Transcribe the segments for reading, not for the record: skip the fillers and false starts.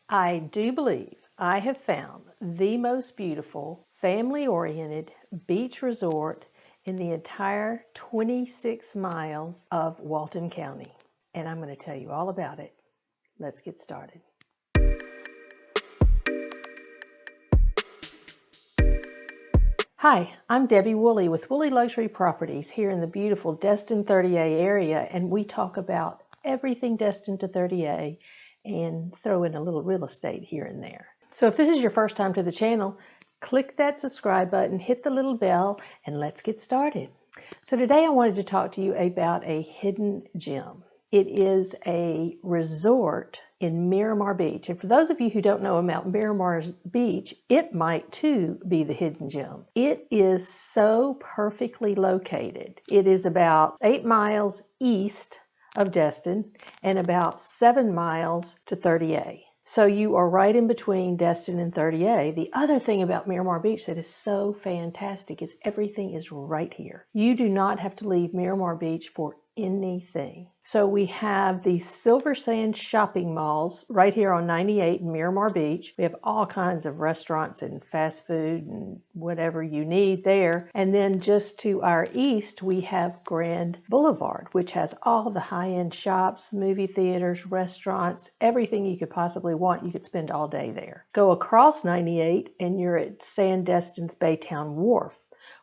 I do believe I have found the most beautiful, family-oriented beach resort in the entire 26 miles of Walton County. And I'm going to tell you all about it. Let's get started. Hi, I'm Debbie Wooley with Wooley Luxury Properties here in the beautiful Destin 30A area, and we talk about everything Destin to 30A and throw in a little real estate here and there. So if this is your first time to the channel, click that subscribe button, hit the little bell, and let's get started. So today I wanted to talk to you about a hidden gem. It is a resort in Miramar Beach. And for those of you who don't know about Miramar's beach, it might too be the hidden gem. It is so perfectly located. It is about 8 miles east of Destin and about 7 miles to 30A. So you are right in between Destin and 30A. The other thing about Miramar Beach that is so fantastic is everything is right here. You do not have to leave Miramar Beach for anything. So we have the Silver Sand shopping malls right here on 98 in Miramar Beach. We have all kinds of restaurants and fast food and whatever you need there. And then just to our east, we have Grand Boulevard, which has all the high-end shops, movie theaters, restaurants, everything you could possibly want. You could spend all day there. Go across 98 and you're at Sandestin's Baytown Wharf,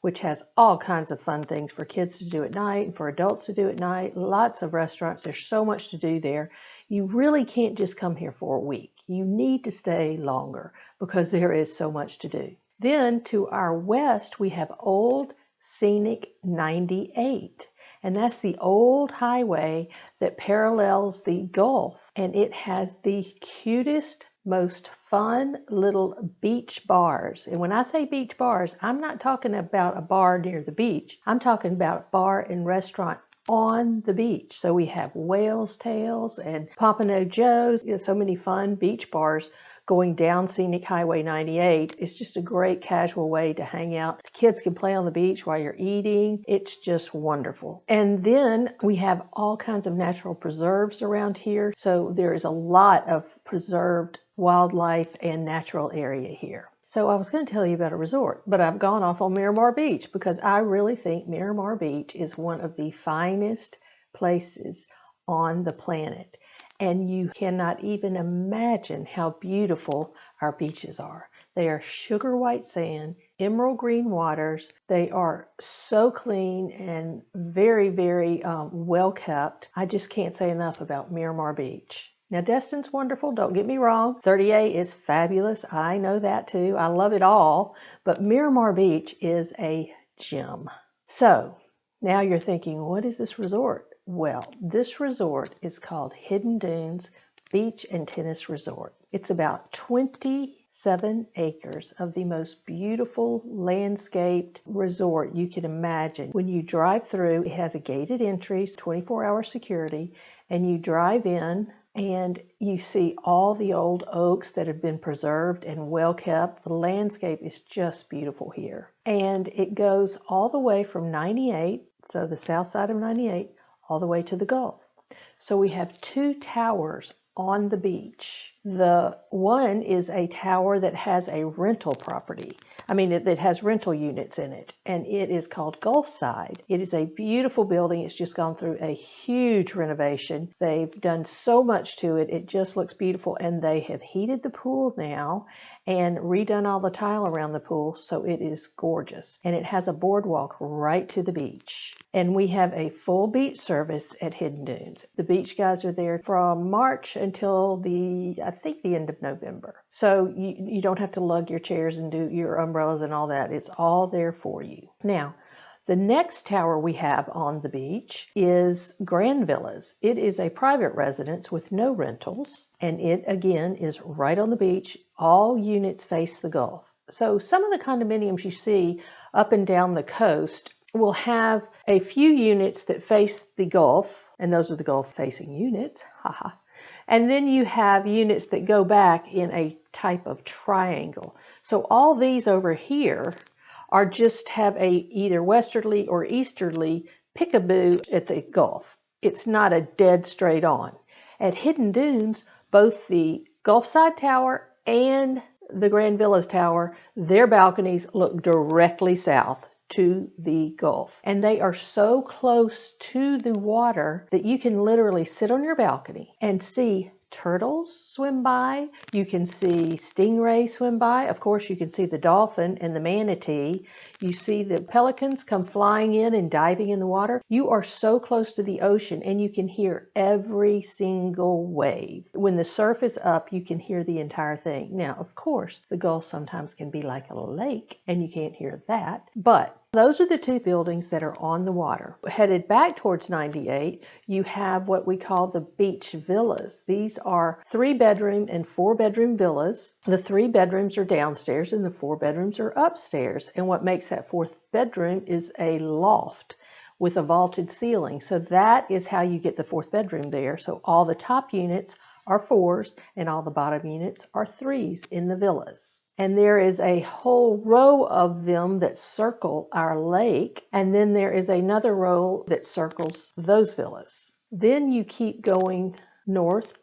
which has all kinds of fun things for kids to do at night and for adults to do at night. Lots of restaurants. There's so much to do there. You really can't just come here for a week. You need to stay longer because there is so much to do. Then to our west, we have Old Scenic 98. And that's the old highway that parallels the Gulf. And it has the cutest, most fun little beach bars. And when I say beach bars, I'm not talking about a bar near the beach. I'm talking about a bar and restaurant on the beach. So we have Whale's Tails and Pompano Joe's. You know, so many fun beach bars going down Scenic Highway 98. It's just a great casual way to hang out. The kids can play on the beach while you're eating. It's just wonderful. And then we have all kinds of natural preserves around here. So there is a lot of preserved wildlife and natural area here. So I was going to tell you about a resort, but I've gone off on Miramar Beach because I really think Miramar Beach is one of the finest places on the planet. And you cannot even imagine how beautiful our beaches are. They are sugar white sand, emerald green waters. They are so clean and very, very well kept. I just can't say enough about Miramar Beach. Now, Destin's wonderful, don't get me wrong. 30A is fabulous. I know that too. I love it all. But Miramar Beach is a gem. So now you're thinking, what is this resort? Well, this resort is called Hidden Dunes Beach and Tennis Resort. It's about 27 acres of the most beautiful landscaped resort you can imagine. When you drive through, it has a gated entry, 24-hour security, and you drive in and you see all the old oaks that have been preserved and well kept. The landscape is just beautiful here. And it goes all the way from 98, so the south side of 98, all the way to the Gulf. So we have 2 towers on the beach. The one is a tower that has a rental property. It has rental units in it, and it is called Gulfside. It is a beautiful building. It's just gone through a huge renovation. They've done so much to it. It just looks beautiful, and they have heated the pool now and redone all the tile around the pool, so it is gorgeous. And it has a boardwalk right to the beach. And we have a full beach service at Hidden Dunes. The beach guys are there from March until I think the end of November. So you don't have to lug your chairs and do your umbrellas and all that. It's all there for you. Now, the next tower we have on the beach is Grand Villas. It is a private residence with no rentals, and it again is right on the beach. All units face the Gulf. So some of the condominiums you see up and down the coast will have a few units that face the Gulf, and those are the Gulf facing units, haha. And then you have units that go back in a type of triangle. So all these over here are just have a either westerly or easterly peekaboo at the Gulf. It's not a dead straight on. At Hidden Dunes, both the Gulfside Tower and the Grand Villas Tower, their balconies look directly south to the Gulf. And they are so close to the water that you can literally sit on your balcony and see turtles swim by. You can see stingray swim by. Of course, you can see the dolphin and the manatee. You see the pelicans come flying in and diving in the water. You are so close to the ocean and you can hear every single wave. When the surf is up, you can hear the entire thing. Now, of course, the Gulf sometimes can be like a lake and you can't hear that, but those are the two buildings that are on the water. Headed back towards 98, you have what we call the beach villas. These are 3-bedroom and 4-bedroom villas. The 3 bedrooms are downstairs and the 4 bedrooms are upstairs. And what makes that 4th bedroom is a loft with a vaulted ceiling. So that is how you get the 4th bedroom there. So all the top units are 4s and all the bottom units are 3s in the villas. And there is a whole row of them that circle our lake, and then there is another row that circles those villas. Then you keep going north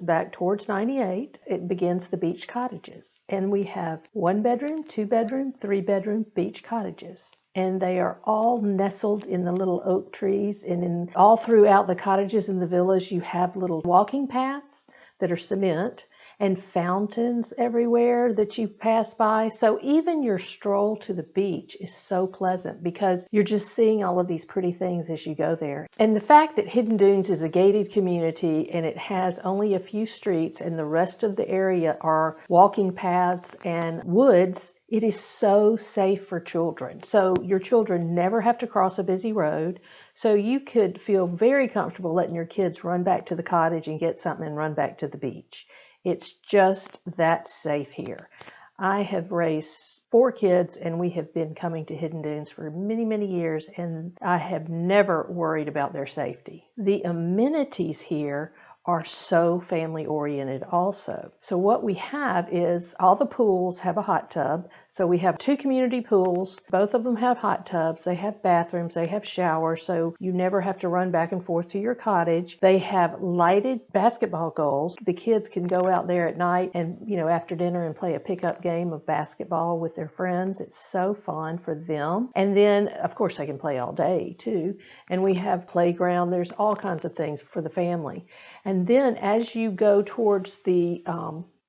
back towards 98. It begins the beach cottages, and we have 1-bedroom, 2-bedroom, 3-bedroom beach cottages. And they are all nestled in the little oak trees, and all throughout the cottages and the villas you have little walking paths that are cement and fountains everywhere that you pass by. So even your stroll to the beach is so pleasant because you're just seeing all of these pretty things as you go there. And the fact that Hidden Dunes is a gated community and it has only a few streets and the rest of the area are walking paths and woods, it is so safe for children. So your children never have to cross a busy road. So you could feel very comfortable letting your kids run back to the cottage and get something and run back to the beach. It's just that safe here. I have raised 4 kids and we have been coming to Hidden Dunes for many, many years, and I have never worried about their safety. The amenities here are so family oriented also. So what we have is all the pools have a hot tub. So we have 2 community pools. Both of them have hot tubs. They have bathrooms. They have showers. So you never have to run back and forth to your cottage. They have lighted basketball goals. The kids can go out there at night and, after dinner and play a pickup game of basketball with their friends. It's so fun for them. And then, of course, they can play all day too. And we have playground. There's all kinds of things for the family. And then as you go towards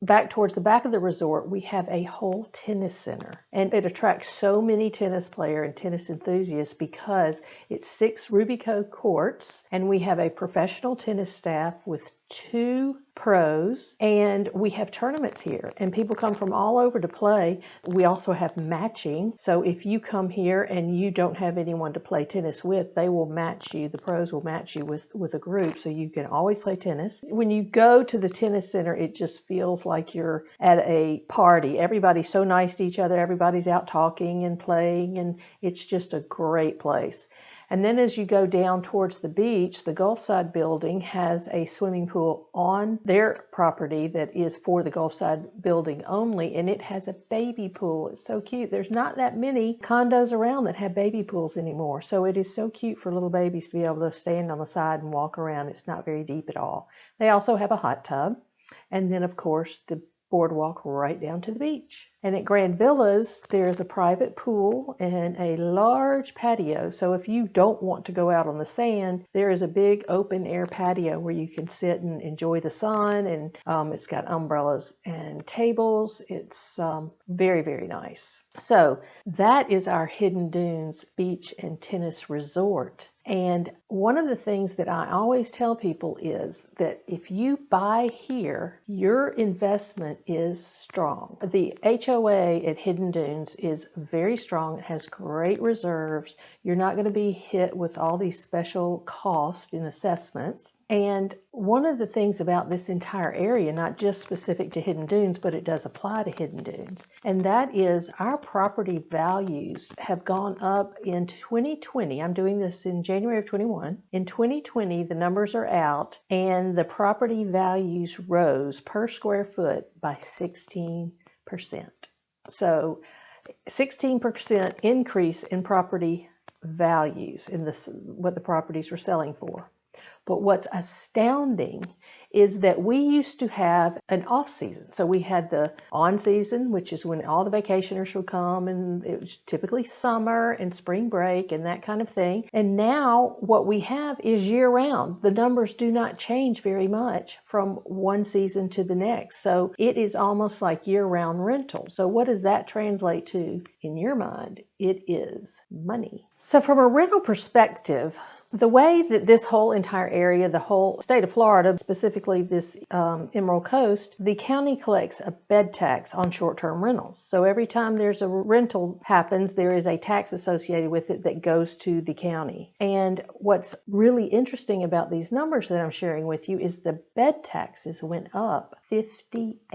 back towards the back of the resort, we have a whole tennis center. And it attracts so many tennis players and tennis enthusiasts because it's 6 Rubico courts, and we have a professional tennis staff with 2 pros, and we have tournaments here and people come from all over to play. We also have matching. So if you come here and you don't have anyone to play tennis with, they will match you. The pros will match you with a group, so you can always play tennis. When you go to the tennis center, it just feels like you're at a party. Everybody's so nice to each other. Everybody's out talking and playing, and it's just a great place. And then as you go down towards the beach, the Gulfside building has a swimming pool on their property that is for the Gulfside building only, and it has a baby pool. It's so cute. There's not that many condos around that have baby pools anymore, so it is so cute for little babies to be able to stand on the side and walk around. It's not very deep at all. They also have a hot tub, and then of course the boardwalk right down to the beach. And at Grand Villas, there's a private pool and a large patio. So if you don't want to go out on the sand, there is a big open air patio where you can sit and enjoy the sun. And it's got umbrellas and tables. It's very, very nice. So that is our Hidden Dunes Beach and Tennis Resort. And one of the things that I always tell people is that if you buy here, your investment is strong. The HOA at Hidden Dunes is very strong. It has great reserves. You're not going to be hit with all these special costs in assessments. And one of the things about this entire area, not just specific to Hidden Dunes, but it does apply to Hidden Dunes, and that is our property values have gone up in 2020. I'm doing this in January of 21. In 2020, the numbers are out, and the property values rose per square foot by 16%. So 16% increase in property values in what the properties were selling for. But what's astounding is that we used to have an off season. So we had the on season, which is when all the vacationers would come, and it was typically summer and spring break and that kind of thing. And now what we have is year round. The numbers do not change very much from one season to the next. So it is almost like year round rental. So what does that translate to in your mind? It is money. So from a rental perspective, the way that this whole entire area, the whole state of Florida, specifically this Emerald Coast, the county collects a bed tax on short-term rentals. So every time there's a rental happens, there is a tax associated with it that goes to the county. And what's really interesting about these numbers that I'm sharing with you is the bed taxes went up 58%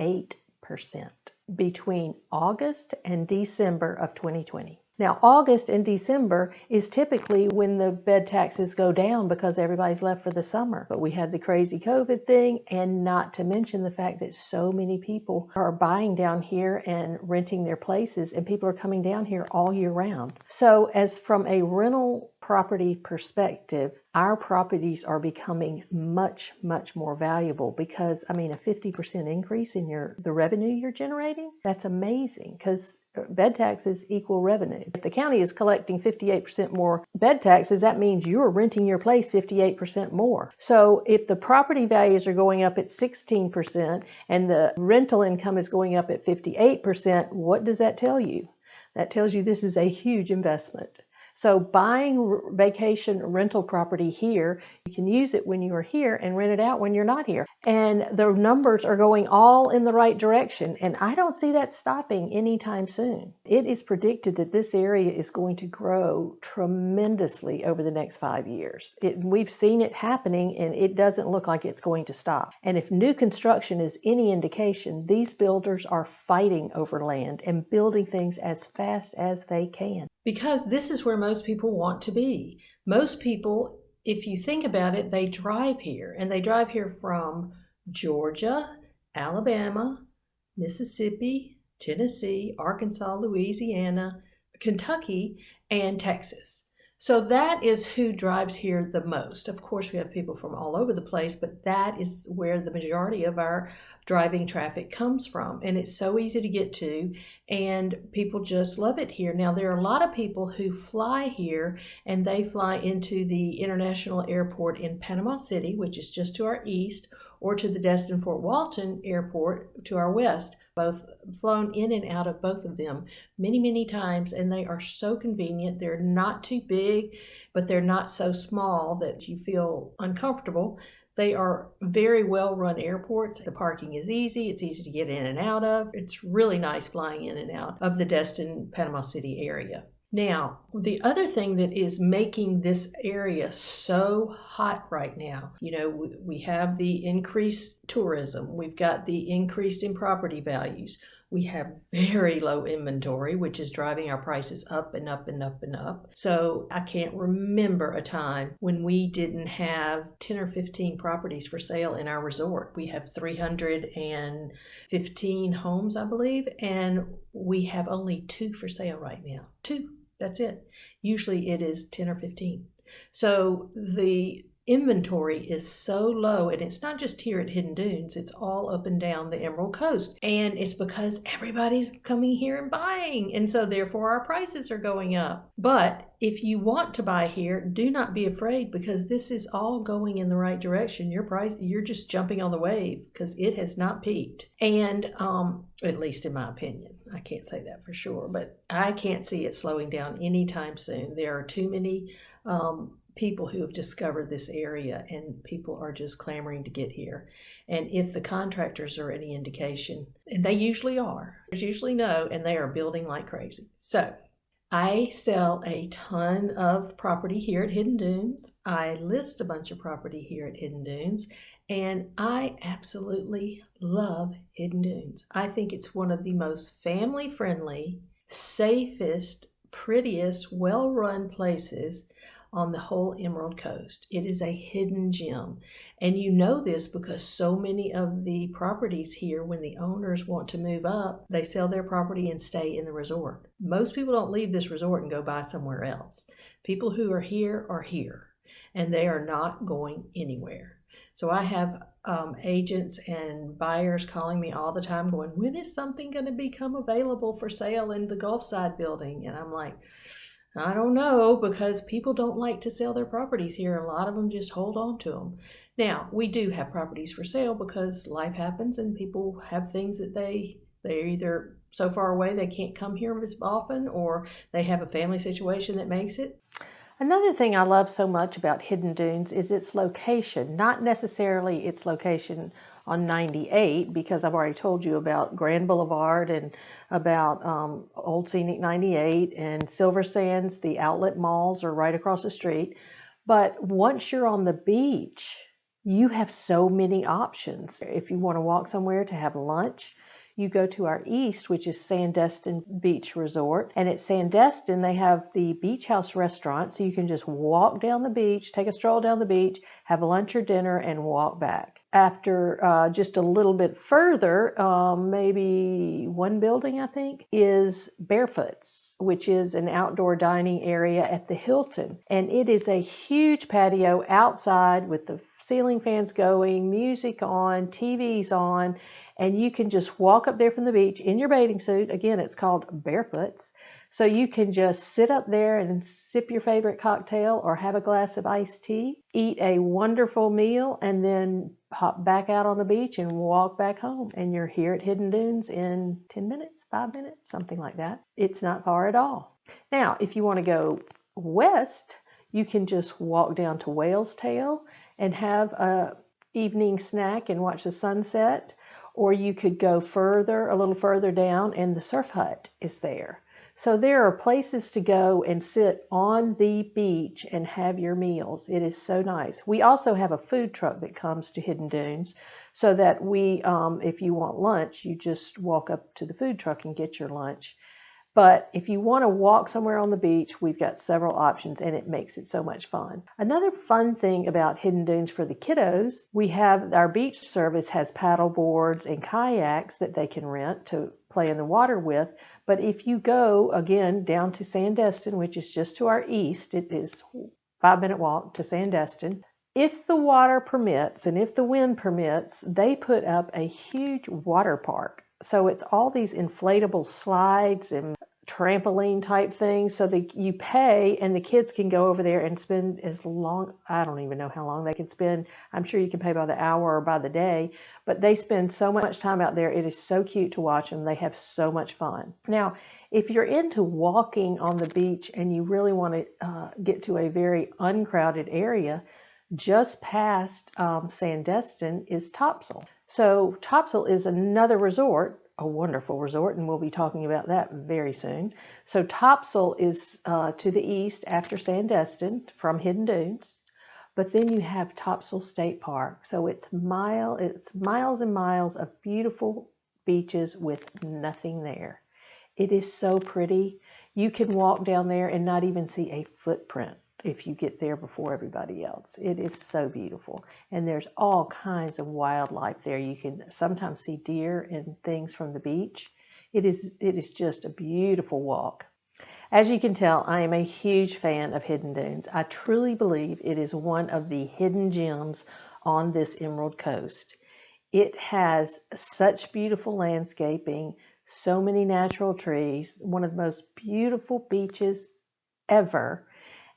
between August and December of 2020. Now, August and December is typically when the bed taxes go down because everybody's left for the summer. But we had the crazy COVID thing, and not to mention the fact that so many people are buying down here and renting their places, and people are coming down here all year round. So as from a rental property perspective, our properties are becoming much, much more valuable because, I mean, a 50% increase in the revenue you're generating, that's amazing because bed taxes equal revenue. If the county is collecting 58% more bed taxes, that means you're renting your place 58% more. So if the property values are going up at 16% and the rental income is going up at 58%, what does that tell you? That tells you this is a huge investment. So buying vacation rental property here, you can use it when you are here and rent it out when you're not here. And the numbers are going all in the right direction. And I don't see that stopping anytime soon. It is predicted that this area is going to grow tremendously over the next 5 years. We've seen it happening, and it doesn't look like it's going to stop. And if new construction is any indication, these builders are fighting over land and building things as fast as they can. Because this is where most people want to be. Most people, if you think about it, they drive here, and they drive here from Georgia, Alabama, Mississippi, Tennessee, Arkansas, Louisiana, Kentucky, and Texas. So that is who drives here the most. Of course, we have people from all over the place, but that is where the majority of our driving traffic comes from. And it's so easy to get to, and people just love it here. Now, there are a lot of people who fly here, and they fly into the international airport in Panama City, which is just to our east, or to the Destin Fort Walton airport to our west. Both flown in and out of both of them many, many times, and they are so convenient. They're not too big, but they're not so small that you feel uncomfortable. They are very well run airports. The parking is easy. It's easy to get in and out of. It's really nice flying in and out of the Destin, Panama City area. Now, the other thing that is making this area so hot right now, we have the increased tourism. We've got the increase in property values. We have very low inventory, which is driving our prices up and up and up and up. So I can't remember a time when we didn't have 10 or 15 properties for sale in our resort. We have 315 homes, I believe, and we have only 2 for sale right now. 2. That's it. Usually it is 10 or 15. So the inventory is so low, and it's not just here at Hidden Dunes, it's all up and down the Emerald Coast. And it's because everybody's coming here and buying, and so therefore our prices are going up. But if you want to buy here, do not be afraid, because this is all going in the right direction. You're just jumping on the wave because it has not peaked. And at least in my opinion. I can't say that for sure, but I can't see it slowing down anytime soon. There are too many people who have discovered this area, and people are just clamoring to get here. And if the contractors are any indication, and they usually are, there's usually no, and they are building like crazy. So I sell a ton of property here at Hidden Dunes. I list a bunch of property here at Hidden Dunes, and I absolutely love Hidden Dunes. I think it's one of the most family-friendly, safest, prettiest, well-run places on the whole Emerald Coast. It is a hidden gem. And you know this because so many of the properties here, when the owners want to move up, they sell their property and stay in the resort. Most people don't leave this resort and go buy somewhere else. People who are here are here. and they are not going anywhere. So I have agents and buyers calling me all the time going, when is something going to become available for sale in the Gulfside building? And I'm like, I don't know, because people don't like to sell their properties here. A lot of them just hold on to them. Now, we do have properties for sale because life happens and people have things that they're either so far away they can't come here as often, or they have a family situation that makes it. Another thing I love so much about Hidden Dunes is its location, not necessarily its location on 98, because I've already told you about Grand Boulevard and about Old Scenic 98 and Silver Sands. The outlet malls are right across the street. But once you're on the beach, you have so many options. If you want to walk somewhere to have lunch, you go to our east, which is Sandestin Beach Resort. And at Sandestin, they have the Beach House restaurant. So you can just walk down the beach, take a stroll down the beach, have lunch or dinner, and walk back. After just a little bit further, maybe one building, I think, is Barefoot's, which is an outdoor dining area at the Hilton. And it is a huge patio outside with the ceiling fans going, music on, TVs on, and you can just walk up there from the beach in your bathing suit. Again, it's called Barefoot's. So you can just sit up there and sip your favorite cocktail or have a glass of iced tea, eat a wonderful meal, and then hop back out on the beach and walk back home. And you're here at Hidden Dunes in 10 minutes, 5 minutes, something like that. It's not far at all. Now, if you want to go west, you can just walk down to Whale's Tail and have a evening snack and watch the sunset. Or you could go further, a little further down, and the Surf Hut is there. So there are places to go and sit on the beach and have your meals. It is so nice. We also have a food truck that comes to Hidden Dunes, so that if you want lunch, you just walk up to the food truck and get your lunch. But if you want to walk somewhere on the beach, we've got several options, and it makes it so much fun. Another fun thing about Hidden Dunes for the kiddos, we have our beach service has paddle boards and kayaks that they can rent to play in the water with. But if you go, again, down to Sandestin, which is just to our east, it is a 5-minute walk to Sandestin. If the water permits and if the wind permits, they put up a huge water park. So it's all these inflatable slides and trampoline type things, so that you pay and the kids can go over there and spend as long, I don't even know how long they can spend. I'm sure you can pay by the hour or by the day, but they spend so much time out there. It is so cute to watch them. They have so much fun. Now, if you're into walking on the beach and you really want to get to a very uncrowded area, just past Sandestin is Topsail. So Topsail is another resort, a wonderful resort, and we'll be talking about that very soon. So Topsail is to the east after Sandestin from Hidden Dunes, but then you have Topsail State Park. So it's miles and miles of beautiful beaches with nothing there. It is so pretty. You can walk down there and not even see a footprint if you get there before everybody else. It is so beautiful. And there's all kinds of wildlife there. You can sometimes see deer and things from the beach. It is just a beautiful walk. As you can tell, I am a huge fan of Hidden Dunes. I truly believe it is one of the hidden gems on this Emerald Coast. It has such beautiful landscaping, so many natural trees, one of the most beautiful beaches ever.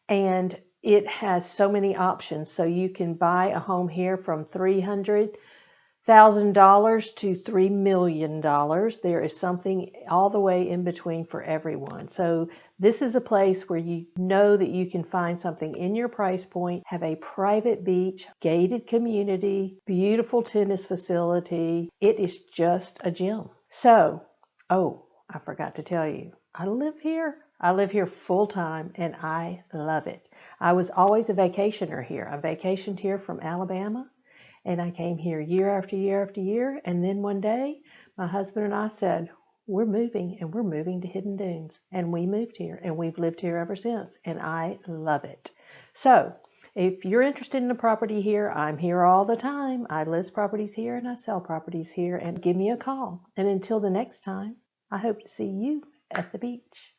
And it has so many options. So you can buy a home here from $300,000 to $3 million. There is something all the way in between for everyone. So this is a place where you know that you can find something in your price point, have a private beach, gated community, beautiful tennis facility. It is just a gem. So, I forgot to tell you, I live here. I live here full time and I love it. I was always a vacationer here. I vacationed here from Alabama, and I came here year after year after year. And then one day, my husband and I said, we're moving, and we're moving to Hidden Dunes. And we moved here, and we've lived here ever since, and I love it. So if you're interested in a property here, I'm here all the time. I list properties here and I sell properties here, and give me a call. And until the next time, I hope to see you at the beach.